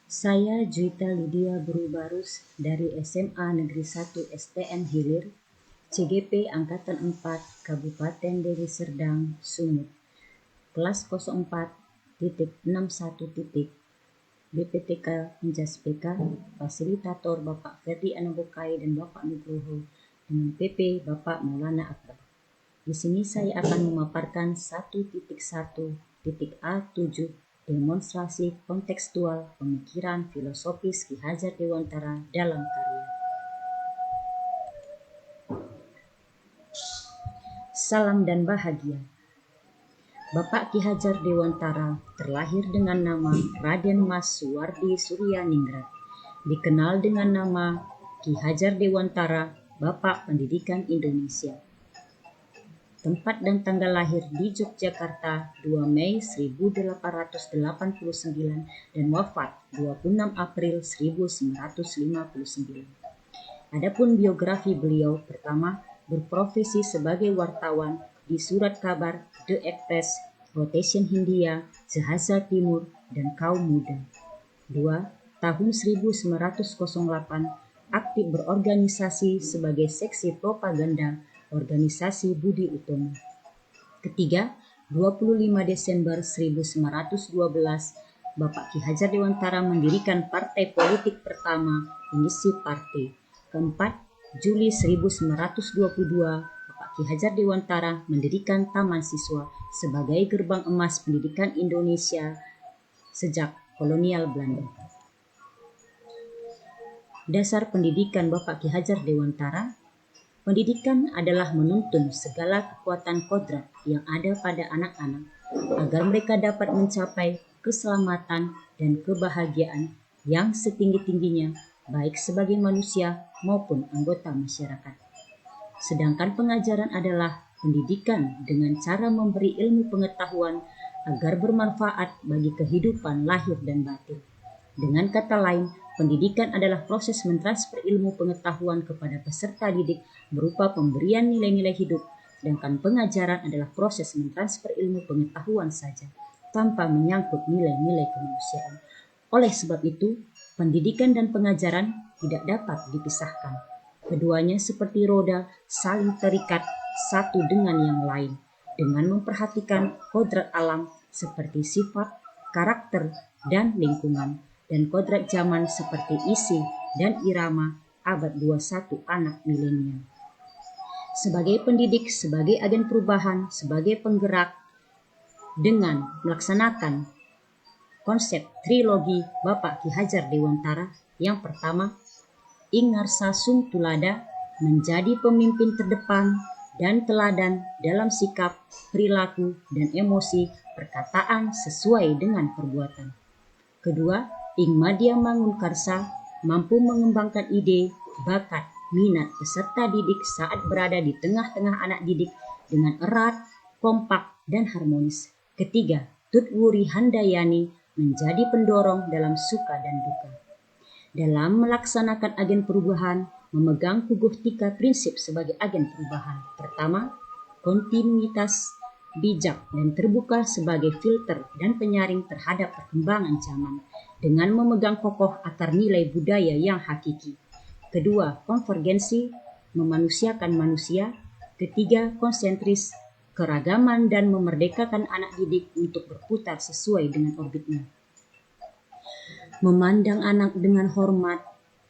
Saya Juita Lydia Berubarus dari SMA Negeri 1 STN Hilir, CGP Angkatan 4, Kabupaten Deli Serdang, Sumut, kelas 04.61. BPTK Penjas PK, Fasilitator Bapak Ferdi Anabokai dan Bapak Nugroho, dengan PP Bapak Maulana Akbar. Di sini saya akan memaparkan 1.1.A7 demonstrasi kontekstual pemikiran filosofis Ki Hajar Dewantara dalam karya. Salam dan bahagia. Bapak Ki Hajar Dewantara terlahir dengan nama Raden Mas Suwardi Suryaningrat, dikenal dengan nama Ki Hajar Dewantara, Bapak Pendidikan Indonesia. Tempat dan tanggal lahir di Yogyakarta 2 Mei 1889 dan wafat 26 April 1959. Adapun biografi beliau, pertama, berprofesi sebagai wartawan di surat kabar The Express, Rotation Hindia, Sehasa Timur, dan Kaum Muda. 2. Tahun 1908 aktif berorganisasi sebagai seksi propaganda Organisasi Budi Utomo. Ketiga, 25 Desember 1912, Bapak Ki Hajar Dewantara mendirikan partai politik pertama, Inisi Partai. Keempat, Juli 1922, Bapak Ki Hajar Dewantara mendirikan Taman Siswa sebagai gerbang emas pendidikan Indonesia sejak kolonial Belanda. Dasar pendidikan Bapak Ki Hajar Dewantara. Pendidikan adalah menuntun segala kekuatan kodrat yang ada pada anak-anak agar mereka dapat mencapai keselamatan dan kebahagiaan yang setinggi-tingginya baik sebagai manusia maupun anggota masyarakat. Sedangkan pengajaran adalah pendidikan dengan cara memberi ilmu pengetahuan agar bermanfaat bagi kehidupan lahir dan batin. Dengan kata lain, pendidikan adalah proses mentransfer ilmu pengetahuan kepada peserta didik berupa pemberian nilai-nilai hidup, sedangkan pengajaran adalah proses mentransfer ilmu pengetahuan saja, tanpa menyangkut nilai-nilai kemanusiaan. Oleh sebab itu, pendidikan dan pengajaran tidak dapat dipisahkan. Keduanya seperti roda saling terikat satu dengan yang lain, dengan memperhatikan kodrat alam seperti sifat, karakter, dan lingkungan, dan kodrat zaman seperti isi dan irama abad 21 anak milenial. Sebagai pendidik, sebagai agen perubahan, sebagai penggerak, dengan melaksanakan konsep trilogi Bapak Ki Hajar Dewantara, yang pertama, Ingarsa Sung Tulada, menjadi pemimpin terdepan dan teladan dalam sikap, perilaku, dan emosi perkataan sesuai dengan perbuatan. Kedua, Ing Madya Mangunkarsa, mampu mengembangkan ide, bakat, minat peserta didik saat berada di tengah-tengah anak didik dengan erat, kompak, dan harmonis. Ketiga, Tut Wuri Handayani, menjadi pendorong dalam suka dan duka. Dalam melaksanakan agen perubahan, memegang teguh 3 prinsip sebagai agen perubahan. Pertama, kontinuitas, bijak dan terbuka sebagai filter dan penyaring terhadap perkembangan zaman, dengan memegang kokoh akar nilai budaya yang hakiki. Kedua, konvergensi, memanusiakan manusia. Ketiga, konsentris, keragaman dan memerdekakan anak didik untuk berputar sesuai dengan orbitnya. Memandang anak dengan hormat,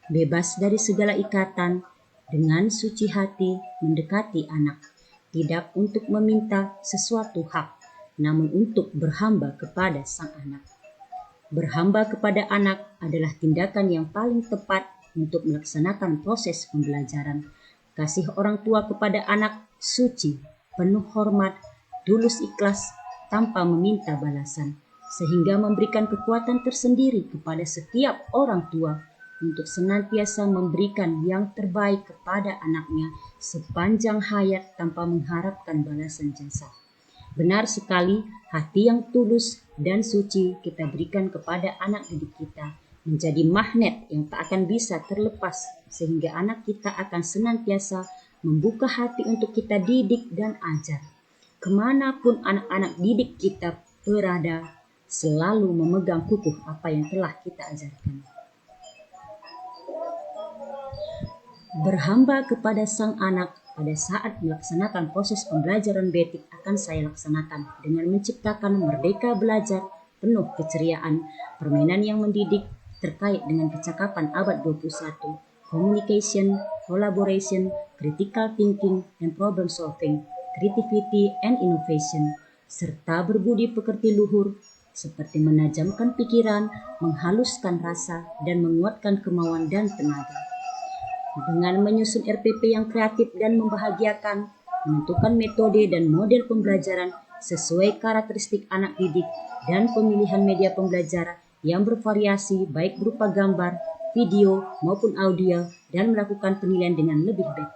bebas dari segala ikatan, dengan suci hati mendekati anak, tidak untuk meminta sesuatu hak, namun untuk berhamba kepada sang anak. Berhamba kepada anak adalah tindakan yang paling tepat untuk melaksanakan proses pembelajaran. Kasih orang tua kepada anak suci, penuh hormat, tulus ikhlas, tanpa meminta balasan, sehingga memberikan kekuatan tersendiri kepada setiap orang tua untuk senantiasa memberikan yang terbaik kepada anaknya sepanjang hayat tanpa mengharapkan balasan jasa. Benar sekali, hati yang tulus dan suci kita berikan kepada anak didik kita menjadi magnet yang tak akan bisa terlepas, sehingga anak kita akan senantiasa membuka hati untuk kita didik dan ajar. Kemanapun anak-anak didik kita berada, selalu memegang kukuh apa yang telah kita ajarkan. Berhamba kepada sang anak pada saat melaksanakan proses pembelajaran Batik akan saya laksanakan dengan menciptakan Merdeka Belajar penuh keceriaan, permainan yang mendidik terkait dengan percakapan abad 21, communication, collaboration, critical thinking, and problem solving, creativity and innovation, serta berbudi pekerti luhur seperti menajamkan pikiran, menghaluskan rasa, dan menguatkan kemauan dan tenaga. Dengan menyusun RPP yang kreatif dan membahagiakan, menentukan metode dan model pembelajaran sesuai karakteristik anak didik, dan pemilihan media pembelajaran yang bervariasi baik berupa gambar, video, maupun audio, dan melakukan penilaian dengan lebih baik.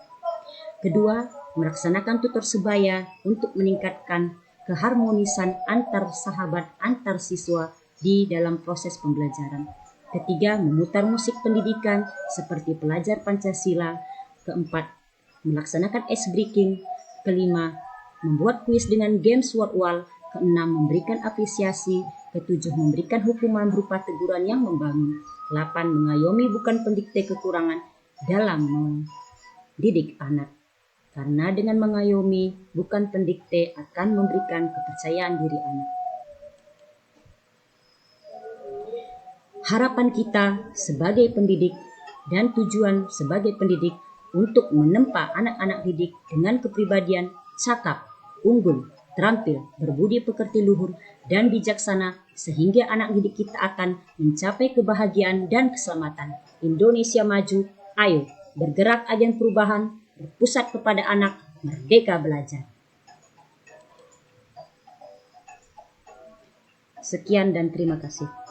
Kedua, melaksanakan tutor sebaya untuk meningkatkan keharmonisan antar sahabat antar siswa di dalam proses pembelajaran. Ketiga, memutar musik pendidikan seperti pelajar Pancasila. Keempat, melaksanakan ice breaking. Kelima, membuat kuis dengan games word wall. Keenam, memberikan apresiasi. Ketujuh, memberikan hukuman berupa teguran yang membangun. 8, mengayomi bukan pendikte kekurangan dalam mendidik anak. Karena dengan mengayomi bukan pendikte akan memberikan kepercayaan diri anak. Harapan kita sebagai pendidik dan tujuan sebagai pendidik untuk menempa anak-anak didik dengan kepribadian cakap, unggul, terampil, berbudi pekerti luhur, dan bijaksana sehingga anak didik kita akan mencapai kebahagiaan dan keselamatan. Indonesia maju, ayo bergerak agen perubahan, berpusat kepada anak, merdeka belajar. Sekian dan terima kasih.